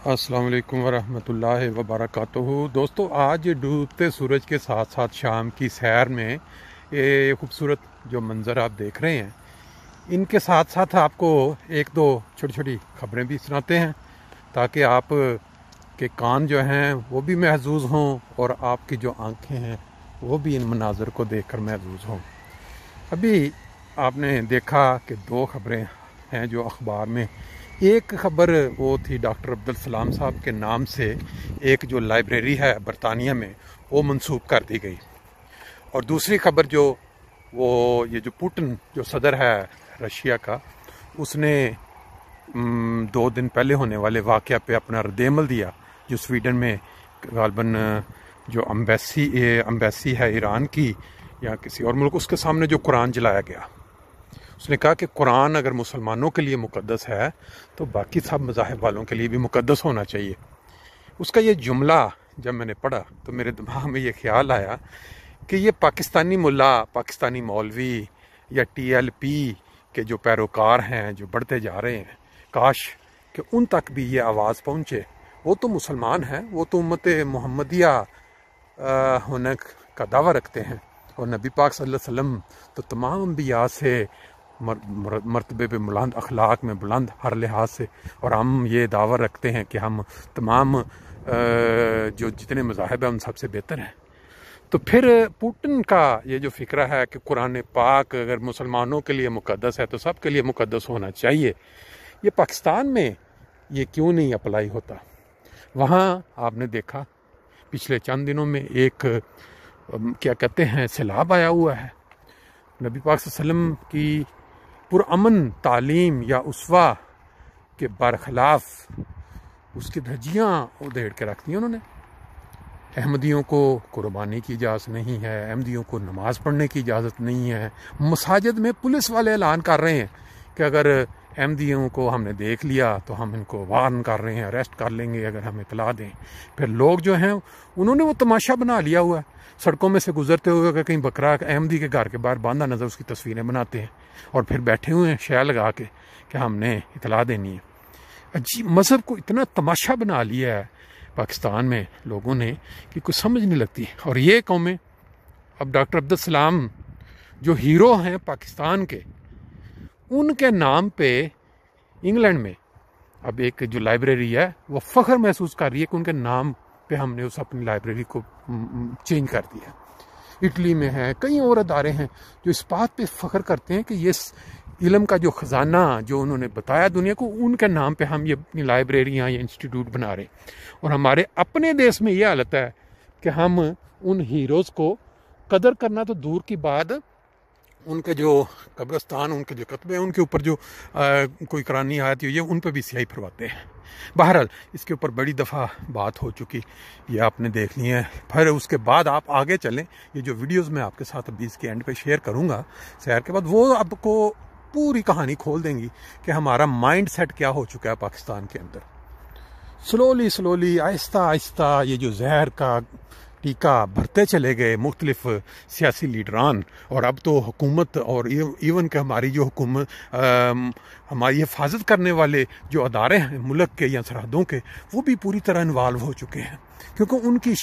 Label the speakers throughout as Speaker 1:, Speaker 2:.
Speaker 1: السلام علیکم ورحمۃ اللہ وبرکاتہ۔ دوستو، آج ڈوبتے سورج کے ساتھ ساتھ شام کی سیر میں یہ خوبصورت جو منظر آپ دیکھ رہے ہیں، ان کے ساتھ ساتھ آپ کو ایک دو چھوٹی چھوٹی خبریں بھی سناتے ہیں تاکہ آپ کے کان جو ہیں وہ بھی محظوظ ہوں اور آپ کی جو آنکھیں ہیں وہ بھی ان مناظر کو دیکھ کر محظوظ ہوں۔ ابھی آپ نے دیکھا کہ دو خبریں ہیں جو اخبار میں، ایک خبر وہ تھی ڈاکٹر عبدالسلام صاحب کے نام سے ایک جو لائبریری ہے برطانیہ میں وہ منسوخ کر دی گئی، اور دوسری خبر جو یہ جو پوٹن جو صدر ہے رشیا کا، اس نے 2 دن پہلے ہونے والے واقعہ پہ اپنا رد عمل دیا، جو سویڈن میں غالباً جو امبیسی ہے ایران کی یا کسی اور ملک، اس کے سامنے جو قرآن جلایا گیا۔ اس نے کہا کہ قرآن اگر مسلمانوں کے لیے مقدس ہے تو باقی سب مذاہب والوں کے لیے بھی مقدس ہونا چاہیے۔ اس کا یہ جملہ جب میں نے پڑھا تو میرے دماغ میں یہ خیال آیا کہ یہ پاکستانی ملا، پاکستانی مولوی یا TLP کے جو پیروکار ہیں جو بڑھتے جا رہے ہیں، کاش کہ ان تک بھی یہ آواز پہنچے۔ وہ تو مسلمان ہیں، وہ تو امت محمدیہ ہونے کا دعویٰ رکھتے ہیں، اور نبی پاک صلی اللہ علیہ وسلم تو تمام انبیاء سے مرتبے پہ بلند، اخلاق میں بلند ہر لحاظ سے، اور ہم یہ دعویٰ رکھتے ہیں کہ ہم تمام جو جتنے مذاہب ہیں ان سب سے بہتر ہیں۔ تو پھر پوٹن کا یہ جو فکرہ ہے کہ قرآن پاک اگر مسلمانوں کے لیے مقدس ہے تو سب کے لیے مقدس ہونا چاہیے، یہ پاکستان میں یہ کیوں نہیں اپلائی ہوتا؟ وہاں آپ نے دیکھا پچھلے چند دنوں میں ایک کیا کہتے ہیں سیلاب آیا ہوا ہے۔ نبی پاک صلی اللہ علیہ وسلم کی پرامن تعلیم یا اسوہ کے برخلاف اس کی دھجیاں ادھیڑ کے رکھ دی انہوں نے۔ احمدیوں کو قربانی کی اجازت نہیں ہے، احمدیوں کو نماز پڑھنے کی اجازت نہیں ہے۔ مساجد میں پولیس والے اعلان کر رہے ہیں کہ اگر احمدیوں کو ہم نے دیکھ لیا تو ہم ان کو وارن کر رہے ہیں، اریسٹ کر لیں گے اگر ہم اطلاع دیں۔ پھر لوگ جو ہیں انہوں نے وہ تماشا بنا لیا ہوا ہے، سڑکوں میں سے گزرتے ہوئے اگر کہیں بکرا احمدی کے گھر کے باہر باندھا نظر اس کی تصویریں بناتے ہیں، اور پھر بیٹھے ہوئے ہیں شے لگا کے کہ ہم نے اطلاع دینی ہے۔ عجیب مذہب کو اتنا تماشا بنا لیا ہے پاکستان میں لوگوں نے کہ کچھ سمجھ نہیں لگتی۔ اور یہ قومیں اب ڈاکٹر عبدالسلام جو ہیرو ہیں پاکستان کے، ان کے نام پہ انگلینڈ میں اب ایک جو لائبریری ہے وہ فخر محسوس کر رہی ہے کہ ان کے نام پہ ہم نے اس اپنی لائبریری کو چینج کر دیا۔ اٹلی میں ہے، کئی اور ادارے ہیں جو اس بات پہ فخر کرتے ہیں کہ یہ علم کا جو خزانہ جو انہوں نے بتایا دنیا کو، ان کے نام پہ ہم یہ اپنی لائبریریاں یا انسٹیٹیوٹ بنا رہے ہیں۔ اور ہمارے اپنے دیش میں یہ حالت ہے کہ ہم ان ہیروز کو قدر کرنا تو دور کی بات، ان کے جو قبرستان، ان کے جو کتبے ہیں، ان کے اوپر جو کوئی قرآنی آیت ہوئی ہے ان پہ بھی سیاہی پھرواتے ہیں۔ بہرحال اس کے اوپر بڑی دفعہ بات ہو چکی، یہ آپ نے دیکھ لی ہے۔ پھر اس کے بعد آپ آگے چلیں، یہ جو ویڈیوز میں آپ کے ساتھ ابھی اس کے اینڈ پہ شیئر کروں گا سیر کے بعد، وہ آپ کو پوری کہانی کھول دیں گی کہ ہمارا مائنڈ سیٹ کیا ہو چکا ہے پاکستان کے اندر۔ سلولی آہستہ آہستہ یہ جو زہر کا ٹیکہ بھرتے چلے گئے مختلف سیاسی لیڈران، اور اب تو حکومت اور ایون کہ ہماری جو حکومت ہماری حفاظت کرنے والے جو ادارے ہیں ملک کے یا سرحدوں کے، وہ بھی پوری طرح انوالو ہو چکے ہیں، کیونکہ ان کی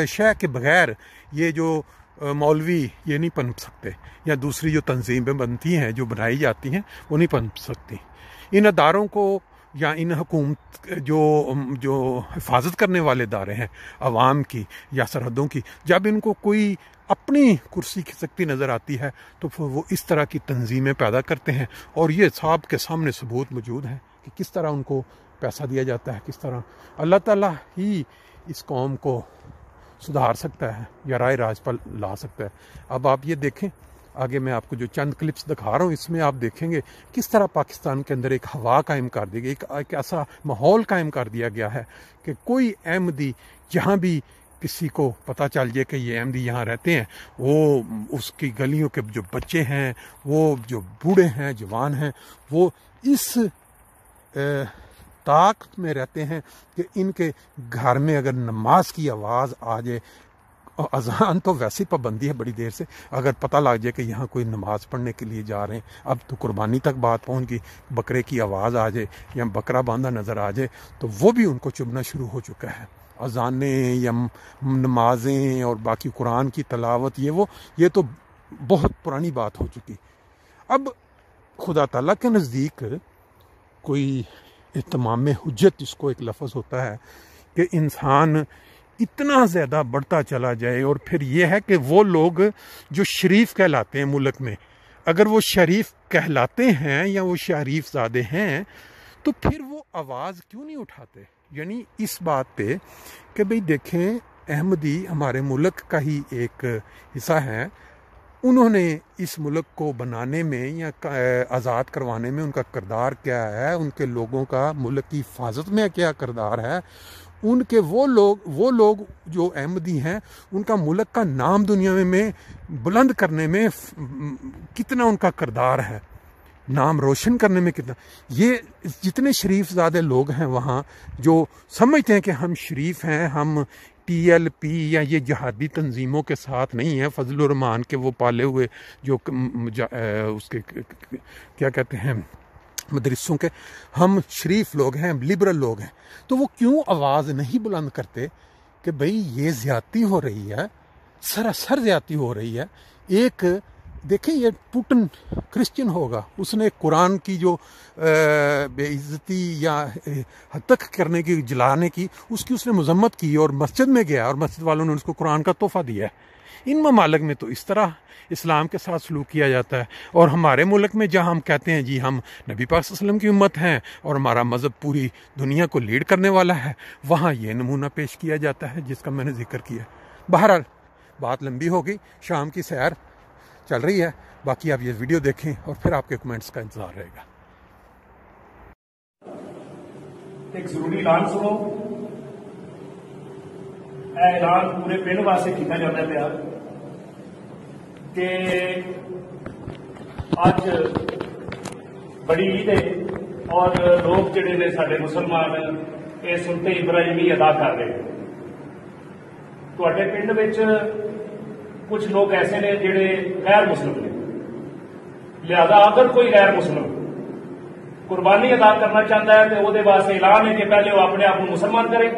Speaker 1: شہ کے بغیر یہ جو مولوی یہ نہیں پنپ سکتے، یا دوسری جو تنظیمیں بنتی ہیں جو بنائی جاتی ہیں وہ نہیں پنپ سکتی۔ ان اداروں کو یا ان حکومت جو حفاظت کرنے والے ادارے ہیں عوام کی یا سرحدوں کی، جب ان کو کوئی اپنی کرسی کھسکتی نظر آتی ہے تو پھر وہ اس طرح کی تنظیمیں پیدا کرتے ہیں، اور یہ صاحب کے سامنے ثبوت موجود ہیں کہ کس طرح ان کو پیسہ دیا جاتا ہے، کس طرح اللہ تعالیٰ ہی اس قوم کو سدھار سکتا ہے یا رائے راج پر لا سکتا ہے۔ اب آپ یہ دیکھیں، آگے میں آپ کو جو چند کلپس دکھا رہا ہوں اس میں آپ دیکھیں گے کس طرح پاکستان کے اندر ایک ہوا قائم کر دی گئی، ایک ایسا ماحول قائم کر دیا گیا ہے کہ کوئی احمدی جہاں بھی کسی کو پتہ چل جائے کہ یہ احمدی یہاں رہتے ہیں، وہ اس کی گلیوں کے جو بچے ہیں، وہ جو بوڑھے ہیں، جوان ہیں، وہ اس طاقت میں رہتے ہیں کہ ان کے گھر میں اگر نماز کی آواز آ جائے، اور اذان تو ویسی پابندی ہے بڑی دیر سے، اگر پتہ لگ جائے کہ یہاں کوئی نماز پڑھنے کے لیے جا رہے ہیں، اب تو قربانی تک بات پہنچ گئی، بکرے کی آواز آ جائے یا بکرا باندھا نظر آ جائے تو وہ بھی ان کو چبھنا شروع ہو چکا ہے۔ اذانیں یا نمازیں اور باقی قرآن کی تلاوت یہ تو بہت پرانی بات ہو چکی۔ اب خدا تعالیٰ کے نزدیک کوئی اتمام حجت جس کو ایک لفظ ہوتا ہے کہ انسان اتنا زیادہ بڑھتا چلا جائے، اور پھر یہ ہے کہ وہ لوگ جو شریف کہلاتے ہیں ملک میں، اگر وہ شریف کہلاتے ہیں یا وہ شریف زادے ہیں تو پھر وہ آواز کیوں نہیں اٹھاتے؟ یعنی اس بات پہ کہ بھئی دیکھیں، احمدی ہمارے ملک کا ہی ایک حصہ ہے، انہوں نے اس ملک کو بنانے میں یا آزاد کروانے میں ان کا کردار کیا ہے، ان کے لوگوں کا ملک کی حفاظت میں کیا کردار ہے، ان کے وہ لوگ جو احمدی ہیں ان کا ملک کا نام دنیا میں بلند کرنے میں کتنا ان کا کردار ہے، نام روشن کرنے میں کتنا۔ یہ جتنے شریف زادے لوگ ہیں وہاں جو سمجھتے ہیں کہ ہم شریف ہیں، ہم ٹی ایل پی یا یہ جہادی تنظیموں کے ساتھ نہیں ہیں، فضل الرحمان کے وہ پالے ہوئے جو اس کے کیا کہتے ہیں مدرسوں کے، ہم شریف لوگ ہیں، لبرل لوگ ہیں، تو وہ کیوں آواز نہیں بلند کرتے کہ بھئی یہ زیادتی ہو رہی ہے، سراسر زیادتی ہو رہی ہے۔ ایک دیکھیں، یہ پوٹن کرسچن ہوگا، اس نے قرآن کی جو بے عزتی یا ہتک کرنے کی، جلانے کی، اس نے مذمت کی اور مسجد میں گیا اور مسجد والوں نے اس کو قرآن کا تحفہ دیا ہے۔ ان ممالک میں تو اس طرح اسلام کے ساتھ سلوک کیا جاتا ہے، اور ہمارے ملک میں جہاں ہم کہتے ہیں جی ہم نبی پاک صلی اللہ علیہ وسلم کی امت ہیں اور ہمارا مذہب پوری دنیا کو لیڈ کرنے والا ہے، وہاں یہ نمونہ پیش کیا جاتا ہے جس کا میں نے ذکر کیا۔ بہرحال بات لمبی ہو گئی، شام کی سیر چل رہی ہے، باقی آپ یہ ویڈیو دیکھیں اور پھر آپ کے کمنٹس کا انتظار رہے گا۔
Speaker 2: ایک ضروری اعلان سنو، اے اعلان پورے پنڈ واسطے کیتا جاتا پیا کہ اج بڑی عید ہے اور لوگ جڑے نے سارے مسلمان یہ سنتے ابراہیمی ادا کر رہے ہیں۔ تواڈے پنڈ وچ کچھ لوگ ایسے نے جڑے غیر مسلم نے، لہذا اگر کوئی غیر مسلم قربانی ادا کرنا چاہتا ہے تو وہ واسطے اعلان ہے کہ پہلے وہ اپنے آپ کو مسلمان کرے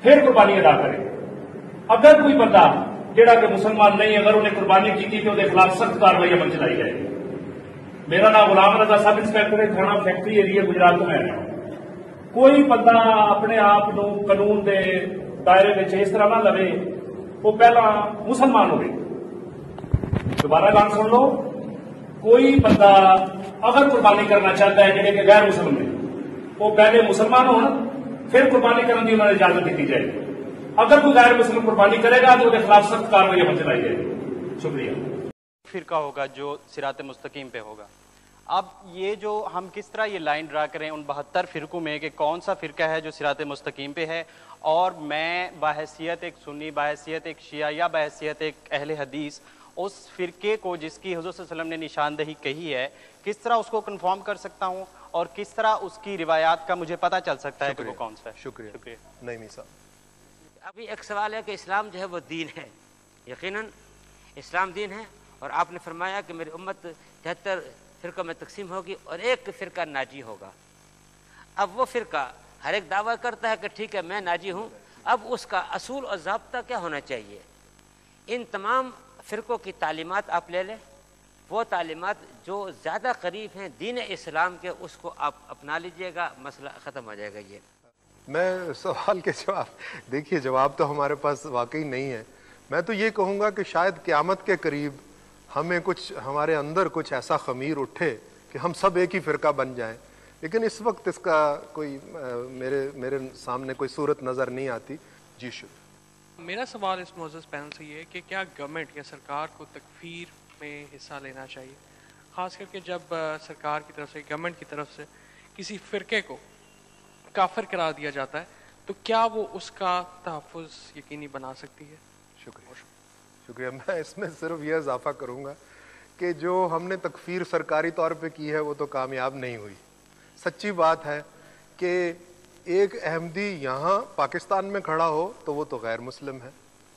Speaker 2: پھر قربانی ادا کرے۔ اگر کوئی بندہ جڑا کہ مسلمان نہیں، اگر انہیں قربانی کی تو وہ خلاف سخت کاروائی عمل چلائی جائے گی۔ میرا نام غلام رضا سب انسپیکٹر ہے، تھانہ فیکٹری ایریا گجرات تو میں رہا ہوں۔ کوئی بندہ اپنے آپ کو قانون کے دائرے میں اس طرح نہ لوے وہ پہلا مسلمان ہوئے۔ دوبارہ اعلان سن لو، کوئی بندہ اگر قربانی کرنا چاہتا ہے جنہیں کہ غیر مسلم ہے، وہ پہلے مسلمان ہو پھر قربانی کرنے کی انہوں نے اجازت دی جائے گی۔ اگر کوئی غیر مسلم قربانی کرے گا تو اس کے خلاف سخت کارروائی عمل چلائی جائے گی۔ شکریہ۔
Speaker 3: فرقہ ہوگا جو صراط مستقیم پہ ہوگا۔ اب یہ جو ہم کس طرح یہ لائن ڈرا کریں ان 72 فرقوں میں کہ کون سا فرقہ ہے جو صراط مستقیم پہ ہے، اور میں بحیثیت ایک سنی، بحیثیت ایک شیعہ یا بحیثیت ایک اہل حدیث اس فرقے کو جس کی حضور صلی اللہ علیہ وسلم نے نشاندہی کہی ہے کس طرح اس کو کنفرم کر سکتا ہوں، اور کس طرح اس کی روایات کا مجھے پتہ چل سکتا ہے کہ وہ کون سا ہے؟
Speaker 4: شکریہ۔ نہیں صاحب،
Speaker 5: ابھی ایک سوال ہے کہ اسلام جو ہے وہ دین ہے، یقیناً اسلام دین ہے، اور آپ نے فرمایا کہ میری امت 73 فرقوں میں تقسیم ہوگی اور ایک فرقہ ناجی ہوگا۔ اب وہ فرقہ ہر ایک دعویٰ کرتا ہے کہ ٹھیک ہے میں ناجی ہوں، اب اس کا اصول اور ضابطہ کیا ہونا چاہیے؟ ان تمام فرقوں کی تعلیمات آپ لے لیں، وہ تعلیمات جو زیادہ قریب ہیں دین اسلام کے اس کو آپ اپنا لیجئے گا، مسئلہ ختم ہو جائے گا۔ یہ
Speaker 4: میں سوال کے جواب دیکھیے، جواب تو ہمارے پاس واقعی نہیں ہے۔ میں تو یہ کہوں گا کہ شاید قیامت کے قریب ہمیں کچھ، ہمارے اندر کچھ ایسا خمیر اٹھے کہ ہم سب ایک ہی فرقہ بن جائیں، لیکن اس وقت اس کا کوئی میرے سامنے کوئی صورت نظر نہیں آتی۔ جی شکریہ۔
Speaker 6: میرا سوال اس معزز پینل سے یہ ہے کہ کیا گورنمنٹ یا سرکار کو تکفیر میں حصہ لینا چاہیے، خاص کر کے جب سرکار کی طرف سے، گورنمنٹ کی طرف سے کسی فرقے کو کافر قرار دیا جاتا ہے تو کیا وہ اس کا تحفظ یقینی بنا سکتی ہے؟
Speaker 4: شکریہ۔ میں اس میں صرف یہ اضافہ کروں گا کہ جو ہم نے تکفیر سرکاری طور پہ کی ہے وہ تو کامیاب نہیں ہوئی۔ سچی بات ہے کہ ایک احمدی یہاں پاکستان میں کھڑا ہو تو وہ تو غیر مسلم ہے،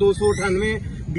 Speaker 7: 298B